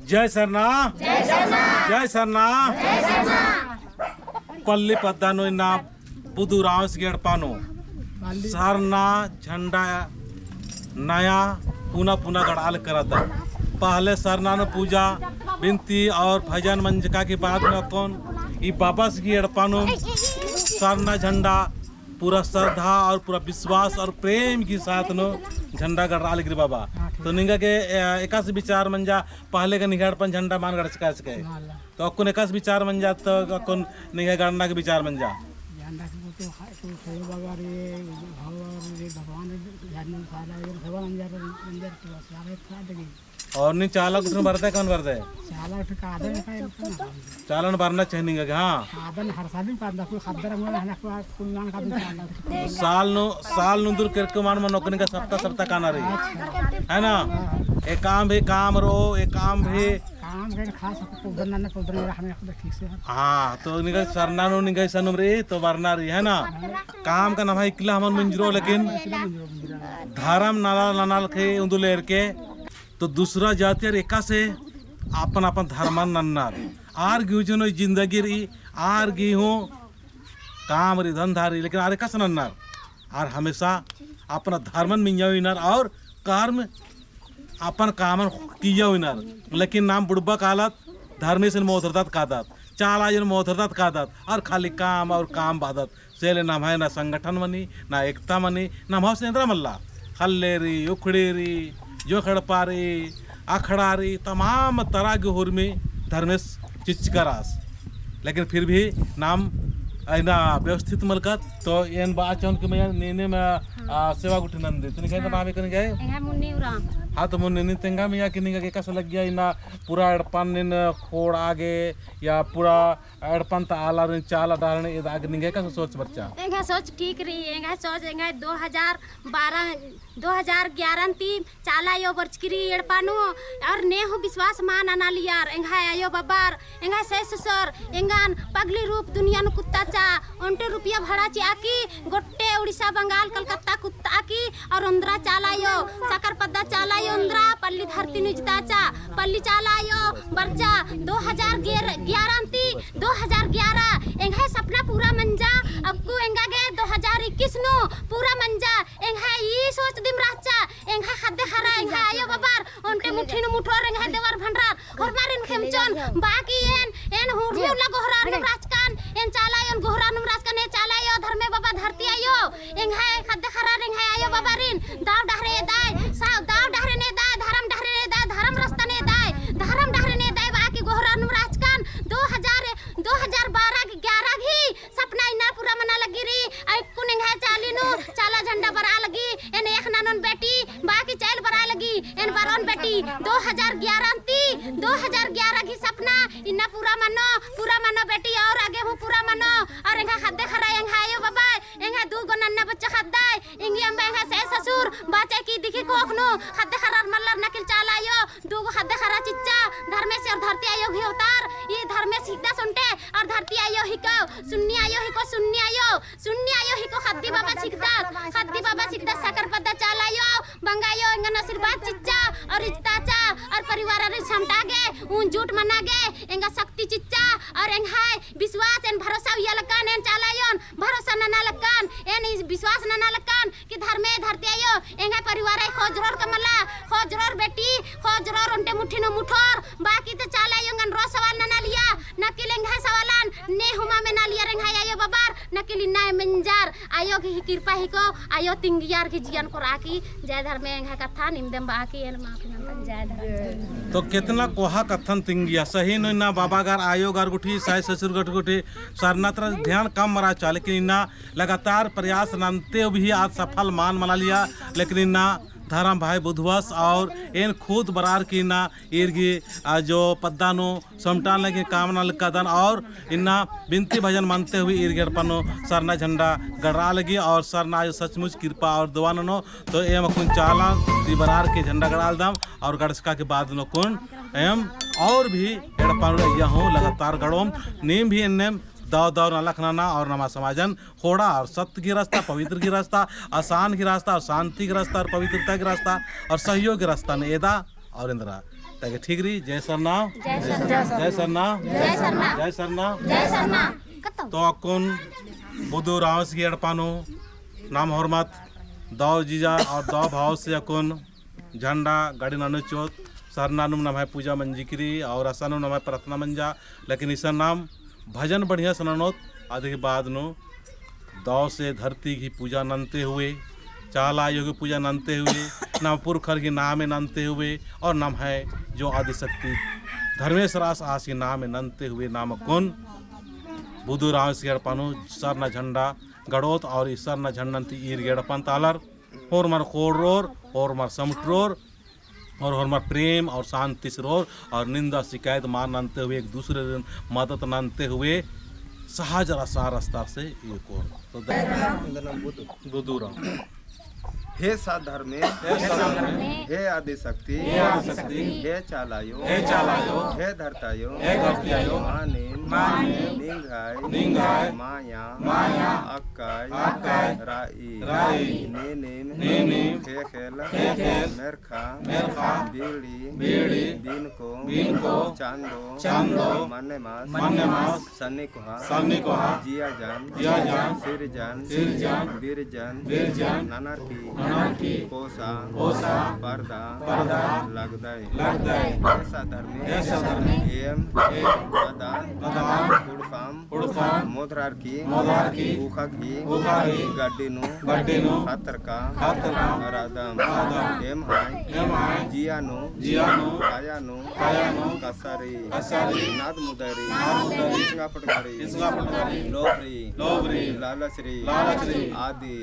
जय सरना जय सरना पल्ली पद्दानो इन्ना पुदु रावस गेडपानो सरना झंडा नया पुनः पुनः गड़ाल करता। पहले सरना ने पूजा बिनती और भजन मंजका के बाद में कौन ये वापस की एड़पानो सरना झंडा पूरा श्रद्धा और पूरा विश्वास और प्रेम के साथ नो झंडा गड़ाल गिरी बाबा। तो निंगा के एकास विचार मंजा पहले का निगाड़पन झंडा मान गड़ सका सके तो अकुन एकास विचार मंजा तो अकुन निगा गड़ना के विचार मंजा और नहीं चालक उसमें भरता है कौन भरता है चालन भरना चाहिए हाँ साल नु दूर करके मान में नौकरी का सप्ताह काना रही है ना एक काम भी काम रो एक काम भी हाँ तो निकल सरना नो निकल सनुम रे तो वरना रही है ना काम का नाम है इकला हम मंजरो लेकिन धर्म नाला नाल के उंदुलेर के तो दूसरा जातियार एका से अपन अपन धर्म नन्नार आर गियो जनो जिंदगी री आर गियो काम री धंधारी लेकिन आर एका से नन्नार आर हमेशा अपना धर्मन मिंजाविनार और कर्म अपन कामन कियाविनार लेकिन नाम बुड़बा कालत धर्मे से मोहतरतात कादत चाला जन मोहतरतात कादत और खाली काम और काम बादत सेले नाम है ना संगठन मनी ना एकता मनी ना भाव से मल्ला खल्लेरी उखड़ेरी जो खड़पारी अखड़ारी तमाम तरह के हुर में धर्मेश चिचकरास लेकिन फिर भी नाम ना व्यवस्थित मलकत तो एन बात चौन के मैं नेने में सेवा गुठी नंदी तो नहीं कहता भाभी कहीं गए हाँ तो मुन्ने नहीं तेंगा में या कि नहीं का कैसा लग गया इना पूरा एड़पन इन खोड़ आगे या पूरा एड़पन ता आला इन चाला डालने इधर आगे नहीं कैसा सोच बच्चा एंगा सोच ठीक रही एंगा सोच एंगा 2011 ती चाला यो बर्चकरी एड़पानो और ने हो विश्वास मान आना लियार एंगा आयो बाबार एंगा सैस सर एंगान पगली रूप दुनिया नु कुत्ता चा उनटे रुपया भाड़ा चाकी गोट्टे उड़ीसा बंगाल कलकत्ता कुत्ता की और अंदरा चाला यो साकर पद्दा चाला यो अंदरा पल्ली धरती निजताचा पल्ली चाला यो बर्चा 2011 ती 2011 एंगा सपना पूरा मंजा अबकू एंगा गे 2021 नो पूरा मंजा एंगा ई सोच दिम राचा एंगा खद्दे खरा एंगा आयो बाबार उनटे मुठी नु मुठोर एंगा देवर भंडार और मारिन खेमचन बाकी एन हुरला गोहरार नु राजकान एन चाला एन गोहरार नु राजकान ए चाला यो धर्मे बाबा धरती आयो एंगा खद्दे खरा एंगा आयो बाबारिन दाव डहरे दाय साव दाव डहरे ने दाय धर्म डहरे ने दाय धर्म रास्ता ने दाय धर्म डहरे ने दाय बाकी गोहरार नु राजकान 2012 के 11 घी सपना इना पूरा मना लगी री आई कुनिंग है चाली नु चाला झंडा बरा लगी एन एक नानन बेटी बाकी चैल बरा लगी एन बरन बेटी 2011 की सपना इना पूरा मनो बेटी और आगे हूं पूरा मनो और एंगा खद्दे खरा एंगा आयो बाबा एंगा दू गो नन्ना बच्चा खद्दाय इंगी अम्बे एंगा से ससुर बाचे की दिखी कोखनो खद्दे खरा मल्लर नकिल चालायो दू गो खद्दे खरा चिच्चा धर्मेश और धरती आयो घी अवतार ये धर्मेश हिकदा सुनते और धरती आयो हिको सुन्नी आयो हिको खद्दी बाबा सिकदा साकर पद्दा चालायो बंगायो एंगा आशीर्वाद चिच्चा और रिश्ताचा और परिवार रे क्षमता गे उन झूठ मना गे एंगा शक्ति चिच्चा और एंगा विश्वास एन भरोसा या लकान एन चालायोन भरोसा नना लकान एन विश्वास नना लकान कि धर्मे धरती आयो एंगा परिवार खोजरोर कमला खोजरोर बेटी खोजरोर उनटे मुठी नो मुठोर बाकी तो चालायो गन रो सवाल नना लिया नकिल एंगा सवालन ने हुमा में ना लिया रेंगा आयो बाबार नकिल ना मंजार आयो की कृपा ही को आयो तिंगियार की जीवन को राखी जय धर्मे एंगा कथा निमदम बाकी एन माफी जय धर्म तो कितना कोहा कथन तिंगिया सही न ना बाबा गार आयो गार गुठी साय ससुर गट गुठी सरना तरह ध्यान कम मरा चा लेकिन इन्ना लगातार प्रयास नंते भी आज सफल मान मना लिया लेकिन इन्ना धर्म भाई बुधवास और इन खुद बरार की ना इर्गी जो पद्दानो समटान लगे कामना लक्कादन और इन्ना बिनती भजन मानते हुए इर्गेर पनो सरना झंडा गड़रा लगी और सरना सचमुच कृपा और दुआनो तो एम कुन चाला बरार के झंडा गड़ाल दाम और गड़सका के बाद नो कुन एम और भी एड़पान हो लगातार गड़ोम नीम भी इन्नेम दाव दाव नलख नाना और नमा समाजन खोड़ा और सत्य की रास्ता पवित्र की रास्ता आसान की रास्ता और शांति की रास्ता और पवित्रता की रास्ता और सहयोग की रास्ता ने एदा और इंदिरा ताकि ठीक रही। जय सरनाम, जय सरनाम, जय सरनाम, जय सरनाम, जय सरनाम। जय सरनाम कतो तो अकुन बुदू रावस की अड़पानो नाम हरमत दाव जीजा और दाव भाव से अकुन झंडा गाड़ी नानु चोत सरनानुम नाम है पूजा मंजिकरी और असानुम नाम है प्रार्थना मंजा। लेकिन इस नाम भजन बढ़िया सननोत आदि के बाद नो दाव से धरती की पूजा ननते हुए चाला योग की पूजा ननते हुए नाम पुरखर की नाम ननते हुए और नाम है जो आदिशक्ति धर्मेश्वरास आसी नाम ननते हुए नाम कौन बुधु राव से गड़पानु सरना झंडा गड़ोत और इस सरना झंडंती ईर गड़पन तालर और मर खोरोर और मर समटरोर और मर प्रेम और शांति सरोर और निंदा शिकायत मान ननते हुए एक दूसरे दिन मदद ननते हुए सहज रसार रस्ता से एक और तो बुधु राव हे साधर्मे, हे आदिशक्ति, हे चालायो, हे धरतायो, मानिन, निंगाय, माया, अक्काय, राई, नेनिम, हे खेल, मेरखा, बीड़ी, बिनको, चांदो, मन्नेमास, सन्नी कोहा, जिया जान, सिरजान, बीरजान, नानारकी, कोसा, पर्दा, लगदाय, ऐसा धर्मी, एम, बदान, उड़काम, मोधरारकी, उखगी, गड्डीनु, खतरका, रादम, एम हाय, जियानु, कायानु, कसरी, नादमुदरी, सिंगापटगारी, लोबरी, लालचरी, आदि,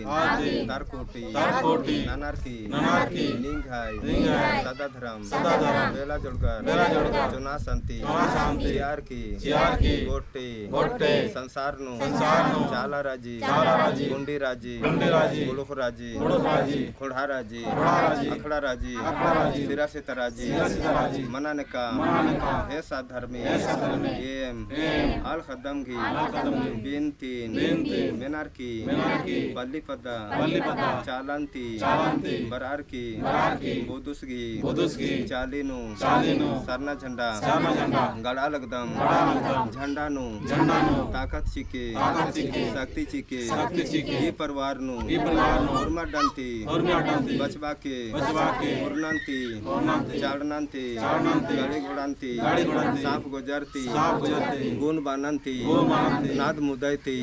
तारकोटी, नानारकी, निंगाय, सदाधर्म, बेला जोड़कर, चुना संति, चियारकी, गोटे, संसारनु, चालाराजी, गुंडीराजी, गुलुखराजी, खुड़ाराजी, अखड़ाराजी, सिरासितराजी, मनानका, हे साधर्मी, एम, अल खदमगी, बिनतीन, मेनारकी, बल्लीपदा, चालंती, बरारकी, बुदुसगी, चालीनु, सरना झंडा, गड़ा लगदम, झंडानु, ताकत चिके, शक्ति चिके, ये परिवार नु, उर्मा डंती, बचवा के, उर्नंती, चाड़नंती, गाड़ी घोड़ांती, सांप गुजरती, गुण बानंती, नाद मुदयती,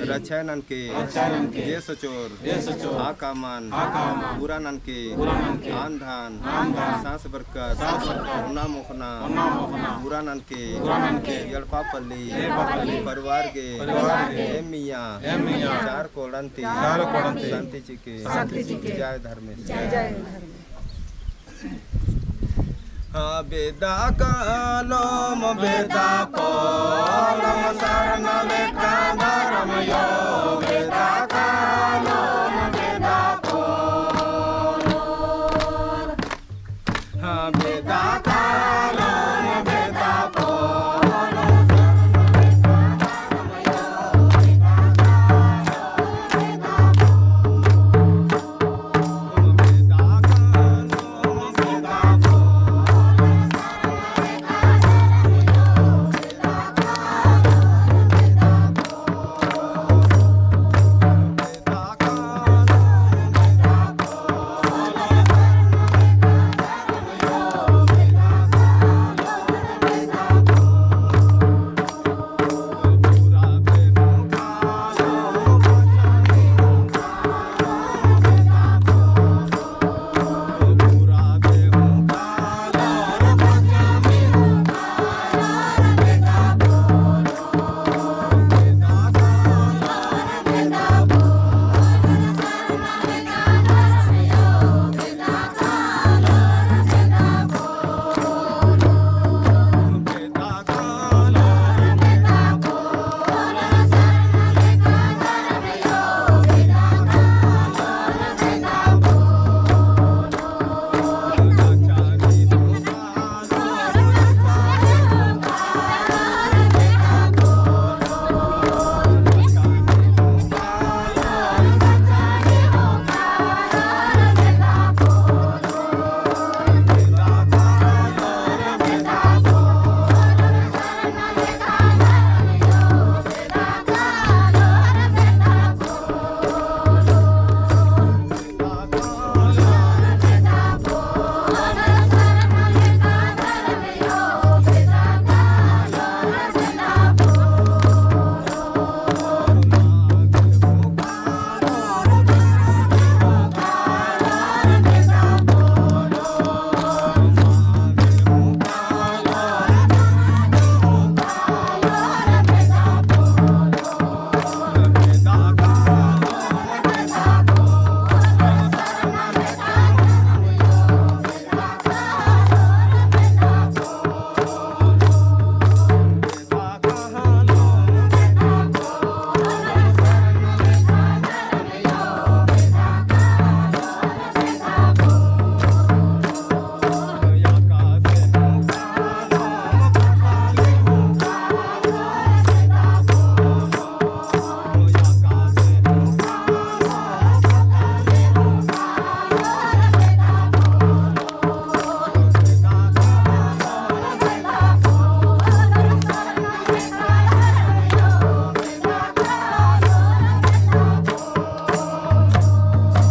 रक्षानन के, ये सचोर, आकामान, बुरा ननके, आंधान, सांस बरकत, उना मुखना, बुरा ननके, यलपा पल्ली, परिवार के, एम मियाँ, चार कोड़ंती, शांति चिके, जय धर्मेश, बेदा कालम शरण लेखा धर्म यो बेदा कालो